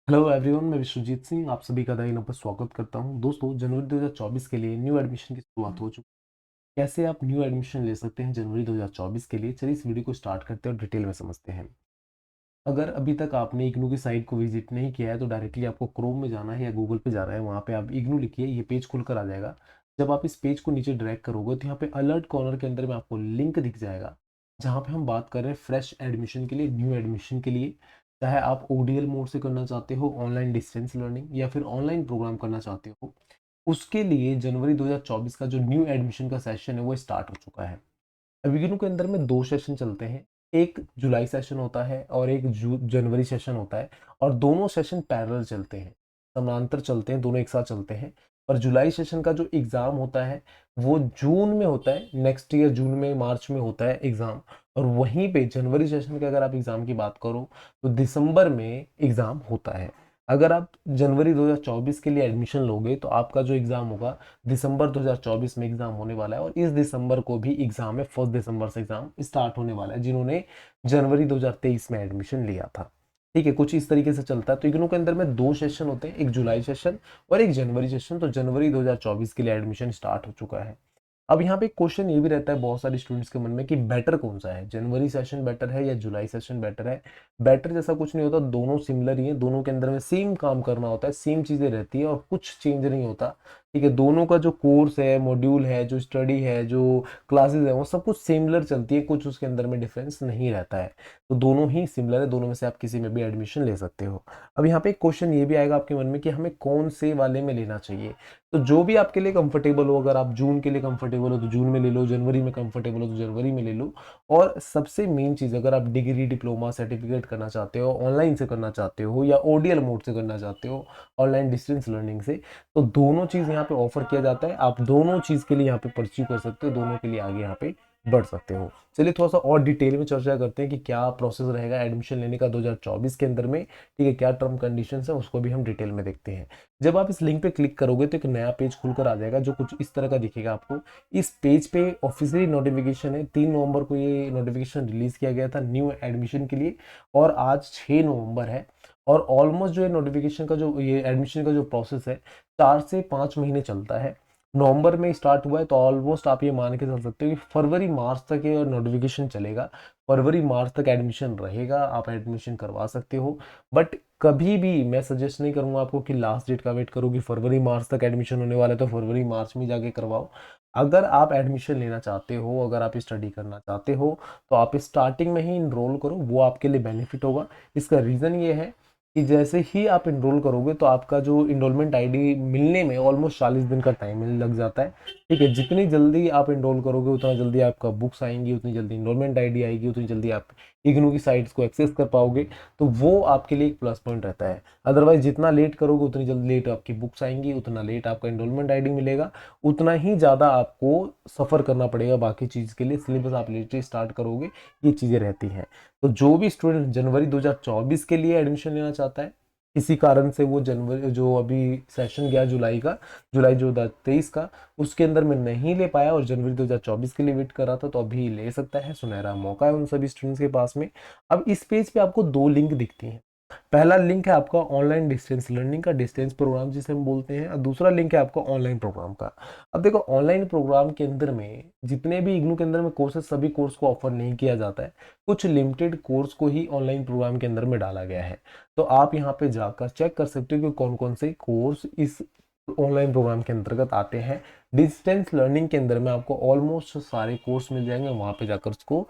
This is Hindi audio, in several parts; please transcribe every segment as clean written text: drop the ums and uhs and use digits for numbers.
हेलो एवरीवन, मैं विश्वजीत सिंह आप सभी का दाई पर स्वागत करता हूं। दोस्तों, जनवरी 2024 के लिए न्यू एडमिशन की शुरुआत हो चुकी है। कैसे आप न्यू एडमिशन ले सकते हैं जनवरी 2024 के लिए, चलिए इस वीडियो को स्टार्ट करते हैं और डिटेल में समझते हैं। अगर अभी तक आपने इग्नू की साइट को विजिट नहीं किया है तो डायरेक्टली आपको क्रोम में जाना है या गूगल पे जाना है। वहाँ पे आप इग्नू लिखिए, ये पेज खुलकर आ जाएगा। जब आप इस पेज को नीचे ड्रैग करोगे तो यहाँ पे अलर्ट कॉर्नर के अंदर में आपको लिंक दिख जाएगा, जहाँ पे हम बात कर रहे हैं फ्रेश एडमिशन के लिए, न्यू एडमिशन के लिए। चाहे आप ओडीएल मोड से करना चाहते हो, ऑनलाइन डिस्टेंस लर्निंग, या फिर ऑनलाइन प्रोग्राम करना चाहते हो, उसके लिए जनवरी 2024 का जो न्यू एडमिशन का सेशन है वो स्टार्ट हो चुका है। विगिनो के अंदर में 2 सेशन चलते हैं। एक जुलाई सेशन होता है और एक जनवरी सेशन होता है, और दोनों सेशन पैरेलल चलते हैं, समानांतर चलते हैं, दोनों एक साथ चलते हैं। और जुलाई सेशन का जो एग्ज़ाम होता है वो जून में होता है, नेक्स्ट ईयर जून में मार्च में होता है एग्ज़ाम। और वहीं पे जनवरी सेशन के अगर आप एग्ज़ाम की बात करो तो दिसंबर में एग्ज़ाम होता है। अगर आप जनवरी 2024 के लिए एडमिशन लोगे तो आपका जो एग्ज़ाम होगा दिसंबर 2024 में एग्जाम होने वाला है, और इस दिसंबर को भी एग्जाम है। 1 दिसंबर से एग्जाम स्टार्ट होने वाला है जिन्होंने जनवरी 2023 में एडमिशन लिया था। ठीक है, कुछ इस तरीके से चलता है। तो इग्नू के अंदर में 2 सेशन होते हैं, एक जुलाई सेशन और एक जनवरी सेशन। तो जनवरी 2024 के लिए एडमिशन स्टार्ट हो चुका है। अब यहाँ पे क्वेश्चन ये भी रहता है बहुत सारे स्टूडेंट्स के मन में कि बेटर कौन सा है, जनवरी सेशन बेटर है या जुलाई सेशन बेटर है। बेटर जैसा कुछ नहीं होता, दोनों सिमिलर ही है, दोनों के अंदर में सेम काम करना होता है, सेम चीजें रहती है और कुछ चेंज नहीं होता। ठीक है, दोनों का जो कोर्स है, मॉड्यूल है, जो स्टडी है, जो क्लासेस है, वो सब कुछ सिमिलर चलती है, कुछ उसके अंदर में डिफरेंस नहीं रहता है। तो दोनों ही सिमिलर है, दोनों में से आप किसी में भी एडमिशन ले सकते हो। अब यहाँ पे एक क्वेश्चन ये भी आएगा आपके मन में कि हमें कौन से वाले में लेना चाहिए। तो जो भी आपके लिए कंफर्टेबल हो, अगर आप जून के लिए कंफर्टेबल हो तो जून में ले लो, जनवरी में कंफर्टेबल हो तो जनवरी में ले लो। और सबसे मेन चीज़, अगर आप डिग्री, डिप्लोमा, सर्टिफिकेट करना चाहते हो, ऑनलाइन से करना चाहते हो या ओडीएल मोड से करना चाहते हो, ऑनलाइन डिस्टेंस लर्निंग से, तो दोनों चीज़ यहाँ पे ऑफर किया जाता है। आप दोनों चीज़ के लिए यहाँ पे परस्यू कर सकते हो, दोनों के लिए आगे यहाँ पे बढ़ सकते हो। चलिए थोड़ा सा और डिटेल में चर्चा करते हैं कि क्या प्रोसेस रहेगा एडमिशन लेने का 2024 के अंदर में। ठीक है, क्या टर्म कंडीशंस है उसको भी हम डिटेल में देखते हैं। जब आप इस लिंक पे क्लिक करोगे तो एक नया पेज खुलकर आ जाएगा जो कुछ इस तरह का दिखेगा आपको। इस पेज पे ऑफिशियली नोटिफिकेशन है, 3 नवंबर को ये नोटिफिकेशन रिलीज किया गया था न्यू एडमिशन के लिए, और आज 6 नवंबर है। और ऑलमोस्ट जो है नोटिफिकेशन का जो ये एडमिशन का जो प्रोसेस है 4 से 5 महीने चलता है। नवंबर में स्टार्ट हुआ है तो ऑलमोस्ट आप ये मान के चल सकते हो कि फरवरी मार्च तक ये नोटिफिकेशन चलेगा। फरवरी मार्च तक एडमिशन रहेगा, आप एडमिशन करवा सकते हो। बट कभी भी मैं सजेस्ट नहीं करूंगा आपको कि लास्ट डेट का वेट करो कि फरवरी मार्च तक एडमिशन होने वाला है तो फरवरी मार्च में जाके करवाओ। अगर आप एडमिशन लेना चाहते हो, अगर आप स्टडी करना चाहते हो, तो आप स्टार्टिंग में ही इनरोल करो, वो आपके लिए बेनिफिट होगा। इसका रीज़न ये है कि जैसे ही आप इनरोल करोगे तो आपका जो इनरोलमेंट आईडी मिलने में ऑलमोस्ट 40 दिन का टाइम लग जाता है। ठीक है, जितनी जल्दी आप इनरोल करोगे उतना जल्दी आपका बुक्स आएंगी, उतनी जल्दी इनरोलमेंट आईडी आएगी, उतनी जल्दी आप इग्नू की साइट्स को एक्सेस कर पाओगे। तो वो आपके लिए एक प्लस पॉइंट रहता है। अदरवाइज जितना लेट करोगे उतनी जल्दी लेट आपकी बुक्स आएंगी, उतना लेट आपका इनरोलमेंट आईडी मिलेगा, उतना ही ज़्यादा आपको सफ़र करना पड़ेगा बाकी चीज़ के लिए। सिलेबस आप लेट स्टार्ट करोगे, ये चीज़ें रहती हैं। तो जो भी स्टूडेंट जनवरी 2024 के लिए एडमिशन लेना चाहता है, किसी कारण से वो जनवरी जो अभी सेशन गया जुलाई का, जुलाई 2023 का, उसके अंदर में नहीं ले पाया और जनवरी 2024 के लिए वेट कर रहा था, तो अभी ले सकता है, सुनहरा मौका है उन सभी स्टूडेंट्स के पास में। अब इस पेज पे आपको 2 लिंक दिखती हैं। पहला लिंक है आपका ऑनलाइन डिस्टेंस लर्निंग का, डिस्टेंस प्रोग्राम जिसे हम बोलते हैं, और दूसरा लिंक है आपका ऑनलाइन प्रोग्राम का। अब देखो, ऑनलाइन प्रोग्राम के अंदर में जितने भी इग्नू के अंदर में कोर्सेज, सभी कोर्स को ऑफर नहीं किया जाता है। कुछ लिमिटेड कोर्स को ही ऑनलाइन प्रोग्राम के अंदर में डाला गया है। तो आप यहाँ पे जाकर चेक कर सकते हो कि कौन कौन से कोर्स इस ऑनलाइन प्रोग्राम के अंतर्गत आते हैं। डिस्टेंस लर्निंग के अंदर में आपको ऑलमोस्ट सारे कोर्स मिल जाएंगे, वहाँ पे जाकर उसको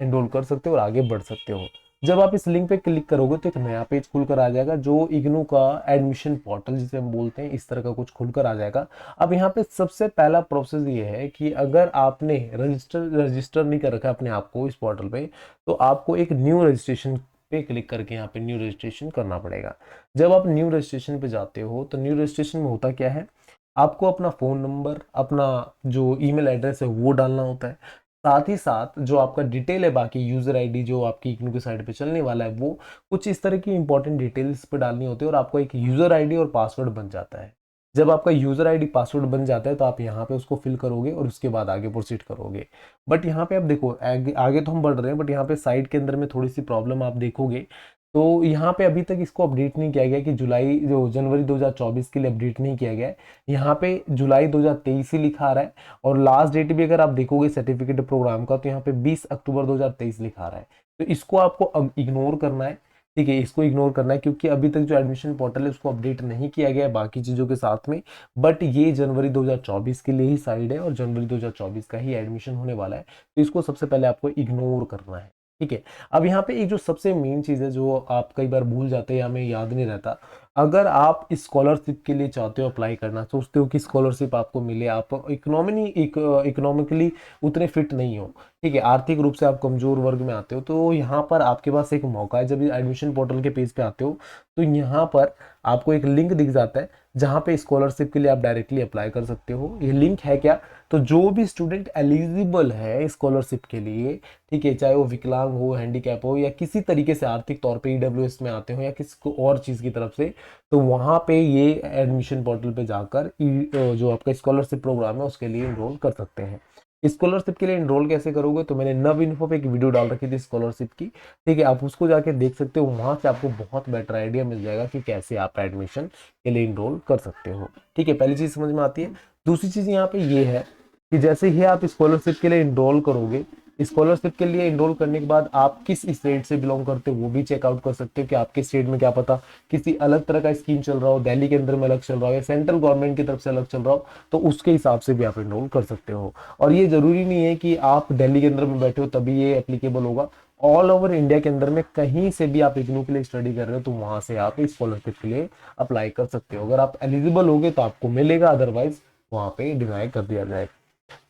एनरोल कर सकते हो और आगे बढ़ सकते हो। जब आप इस लिंक पे क्लिक करोगे तो एक नया पेज खुलकर आ जाएगा जो इग्नू का एडमिशन पोर्टल जिसे हम बोलते हैं, इस तरह का कुछ खुलकर आ जाएगा। अब यहाँ पे सबसे पहला प्रोसेस ये है कि अगर आपने रजिस्टर नहीं कर रखा अपने आप को इस पोर्टल पे, तो आपको एक न्यू रजिस्ट्रेशन पे क्लिक करके यहाँ पे न्यू रजिस्ट्रेशन करना पड़ेगा। जब आप न्यू रजिस्ट्रेशन पे जाते हो तो न्यू रजिस्ट्रेशन में होता क्या है, आपको अपना फ़ोन नंबर, अपना जो ईमेल एड्रेस है वो डालना होता है। साथ ही साथ जो आपका डिटेल है, बाकी यूज़र आईडी जो आपकी इग्नू की साइट पे चलने वाला है, वो कुछ इस तरह की इंपॉर्टेंट डिटेल्स पे डालनी होती है और आपको एक यूज़र आईडी और पासवर्ड बन जाता है। जब आपका यूज़र आईडी पासवर्ड बन जाता है तो आप यहाँ पे उसको फिल करोगे और उसके बाद आगे प्रोसीड करोगे। बट यहाँ पे आप देखो, आगे आगे तो हम बढ़ रहे हैं, बट यहाँ पे साइट के अंदर में थोड़ी सी प्रॉब्लम आप देखोगे। तो यहाँ पे अभी तक इसको अपडेट नहीं किया गया कि जुलाई जो जनवरी 2024 के लिए अपडेट नहीं किया गया है। यहाँ पे जुलाई 2023 ही लिखा आ रहा है, और लास्ट डेट भी अगर आप देखोगे सर्टिफिकेट प्रोग्राम का तो यहाँ पे 20 अक्टूबर 2023 लिखा आ रहा है। तो इसको आपको अब इग्नोर करना है, ठीक है, इसको इग्नोर करना है, क्योंकि अभी तक जो एडमिशन पोर्टल है उसको अपडेट नहीं किया गया है बाकी चीज़ों के साथ में। बट ये जनवरी 2024 के लिए ही साइड है और जनवरी 2024 का ही एडमिशन होने वाला है, तो इसको सबसे पहले आपको इग्नोर करना है, ठीक है। अब यहाँ पे एक जो सबसे मेन चीज़ है जो आप कई बार भूल जाते हैं या हमें याद नहीं रहता, अगर आप स्कॉलरशिप के लिए चाहते हो अप्लाई करना, सोचते हो कि स्कॉलरशिप आपको मिले, आप इकोनॉमिकली उतने फिट नहीं हो, ठीक है, आर्थिक रूप से आप कमजोर वर्ग में आते हो, तो यहाँ पर आपके पास एक मौका है। जब एडमिशन पोर्टल के पेज पे आते हो तो यहाँ पर आपको एक लिंक दिख जाता है जहाँ पे स्कॉलरशिप के लिए आप डायरेक्टली अप्लाई कर सकते हो। ये लिंक है क्या, तो जो भी स्टूडेंट एलिजिबल है स्कॉलरशिप के लिए, ठीक है, चाहे वो विकलांग हो, हैंडीकैप हो, या किसी तरीके से आर्थिक तौर पे ईडब्ल्यूएस में आते हो या किसी को और चीज़ की तरफ से, तो वहाँ पे ये एडमिशन पोर्टल पे जाकर जो आपका स्कॉलरशिप प्रोग्राम है उसके लिए इनरोल कर सकते हैं। स्कॉलरशिप के लिए इनरोल कैसे करोगे, तो मैंने नव इन्फो पे एक वीडियो डाल रखी थी स्कॉलरशिप की, ठीक है, आप उसको जाके देख सकते हो, वहाँ से आपको बहुत बेटर आइडिया मिल जाएगा कि कैसे आप एडमिशन के लिए इनरोल कर सकते हो, ठीक है। पहली चीज़ समझ में आती है। दूसरी चीज़ यहाँ पे ये है कि जैसे ही आप स्कॉलरशिप के लिए इनरोल करोगे, स्कॉलरशिप के लिए इनरोल करने के बाद आप किस स्टेट से बिलोंग करते हो वो भी चेकआउट कर सकते हो कि आपके स्टेट में क्या पता किसी अलग तरह का स्कीम चल रहा हो, दिल्ली के अंदर में अलग चल रहा हो या सेंट्रल गवर्नमेंट की तरफ से अलग चल रहा हो, तो उसके हिसाब से भी आप इनरोल कर सकते हो। और ये जरूरी नहीं है कि आप दिल्ली के अंदर में बैठे हो तभी ये एप्लीकेबल होगा। ऑल ओवर इंडिया के अंदर में कहीं से भी आप इग्नू के लिए स्टडी कर रहे हो तो वहां से आप स्कॉलरशिप के लिए अप्लाई कर सकते हो। अगर आप एलिजिबल होगे तो आपको मिलेगा, अदरवाइज वहां पे डिनाई कर दिया जाएगा।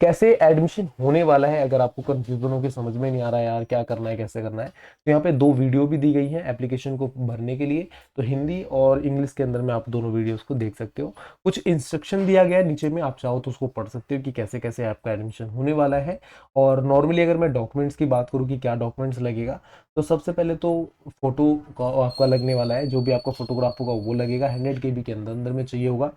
कैसे एडमिशन होने वाला है, अगर आपको कंफ्यूजन हो कि समझ में नहीं आ रहा है यार क्या करना है कैसे करना है, तो यहाँ पे दो वीडियो भी दी गई है एप्लीकेशन को भरने के लिए, तो हिंदी और इंग्लिश के अंदर में आप दोनों वीडियोस को देख सकते हो। कुछ इंस्ट्रक्शन दिया गया है नीचे में, आप चाहो तो उसको पढ़ सकते हो कि कैसे कैसे आपका एडमिशन होने वाला है। और नॉर्मली अगर मैं डॉक्यूमेंट्स की बात करूँ कि क्या डॉक्यूमेंट्स लगेगा, तो सबसे पहले तो फोटो आपका लगने वाला है, जो भी आपका फोटोग्राफ होगा वो लगेगा, 100 KB के अंदर अंदर में चाहिए होगा,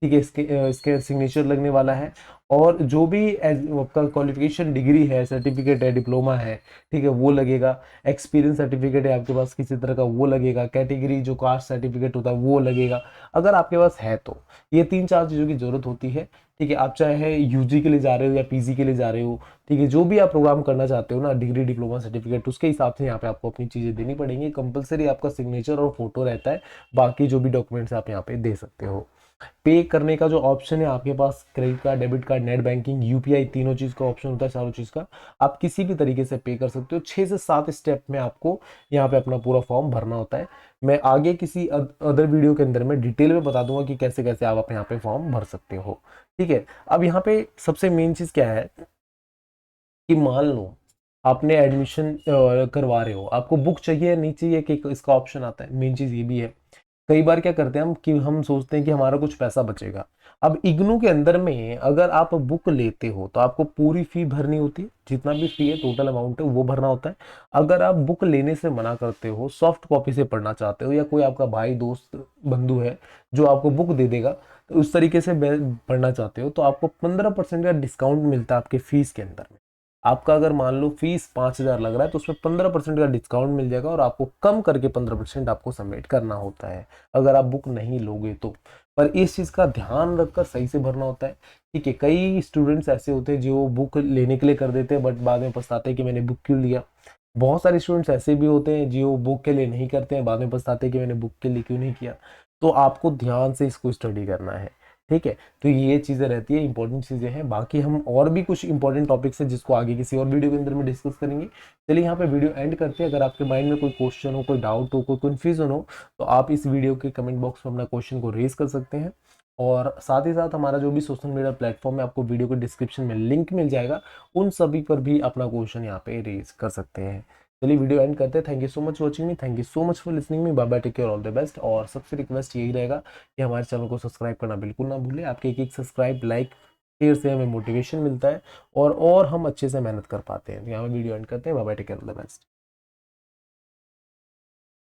ठीक है। इसके सिग्नेचर लगने वाला है। और जो भी आपका क्वालिफिकेशन डिग्री है, सर्टिफिकेट है, डिप्लोमा है, ठीक है, वो लगेगा। एक्सपीरियंस सर्टिफिकेट है आपके पास किसी तरह का वो लगेगा। कैटेगरी जो कास्ट सर्टिफिकेट होता है वो लगेगा, अगर आपके पास है तो। ये 3-4 चीज़ों की जरूरत होती है, ठीक है। आप चाहे यूजी के लिए जा रहे हो या पीजी के लिए जा रहे हो, ठीक है, जो भी आप प्रोग्राम करना चाहते हो ना, डिग्री डिप्लोमा सर्टिफिकेट, उसके हिसाब से यहाँ पे आपको अपनी चीज़ें देनी पड़ेंगी। कंपलसरी आपका सिग्नेचर और फोटो रहता है, बाकी जो भी डॉक्यूमेंट्स आप यहाँ पे दे सकते हो। पे करने का जो ऑप्शन है आपके पास, credit card, debit card, net banking, UPI, तीनों चीज का ऑप्शन होता है, चारों चीज का आप किसी भी तरीके से पे कर सकते हो। 6 से 7 स्टेप में आपको यहाँ पे अपना पूरा फॉर्म भरना होता है। मैं आगे किसी अदर वीडियो के अंदर में डिटेल में बता दूंगा कि कैसे कैसे आप यहाँ पे फॉर्म भर सकते हो, ठीक है। अब यहाँ पे सबसे मेन चीज क्या है कि मान लो आपने एडमिशन करवा रहे हो, आपको बुक चाहिए या नहीं चाहिए कि इसका ऑप्शन आता है, मेन चीज ये भी है। कई बार क्या करते हैं हम कि हम सोचते हैं कि हमारा कुछ पैसा बचेगा। अब इग्नू के अंदर में अगर आप बुक लेते हो तो आपको पूरी फी भरनी होती है, जितना भी फी है टोटल अमाउंट है वो भरना होता है। अगर आप बुक लेने से मना करते हो, सॉफ्ट कॉपी से पढ़ना चाहते हो, या कोई आपका भाई दोस्त बंधु है जो आपको बुक दे देगा, तो उस तरीके से पढ़ना चाहते हो, तो आपको 15% का डिस्काउंट मिलता है आपके फीस के अंदर में। आपका अगर मान लो फीस 5,000 लग रहा है तो उसमें 15% का डिस्काउंट मिल जाएगा, और आपको कम करके 15% आपको सबमिट करना होता है अगर आप बुक नहीं लोगे तो। पर इस चीज़ का ध्यान रखकर सही से भरना होता है, ठीक है। कई स्टूडेंट्स ऐसे होते हैं जो बुक लेने के लिए कर देते हैं बट बाद में पछताते हैं कि मैंने बुक क्यों लिया। बहुत सारे स्टूडेंट्स ऐसे भी होते हैं जो बुक के लिए नहीं करते हैं, बाद में पछताते हैं कि मैंने बुक के लिए क्यों नहीं किया। तो आपको ध्यान से इसको स्टडी करना है, ठीक है। तो ये चीज़ें रहती है, इंपॉर्टेंट चीज़ें हैं। बाकी हम और भी कुछ इंपॉर्टेंट टॉपिक्स हैं जिसको आगे किसी और वीडियो के अंदर में डिस्कस करेंगे। चलिए यहाँ पे वीडियो एंड करते हैं। अगर आपके माइंड में कोई क्वेश्चन हो, कोई डाउट हो, कोई कन्फ्यूजन हो, तो आप इस वीडियो के कमेंट बॉक्स में अपना क्वेश्चन को रेज कर सकते हैं। और साथ ही साथ हमारा जो भी सोशल मीडिया प्लेटफॉर्म है, आपको वीडियो के डिस्क्रिप्शन में लिंक मिल जाएगा, उन सभी पर भी अपना क्वेश्चन यहाँ पे रेज कर सकते हैं। चलिए वीडियो एंड करते हैं। Thank you so much watching me, thank you so much for listening me, bye bye, take care, all the best. और सबसे रिक्वेस्ट यही रहेगा कि हमारे चैनल को सब्सक्राइब करना बिल्कुल ना भूलें। आपके एक एक सब्सक्राइब, लाइक, शेयर से हमें मोटिवेशन मिलता है और हम अच्छे से मेहनत कर पाते हैं। तो यहाँ पे वीडियो एंड करते हैं। Bye bye, take care, all the best.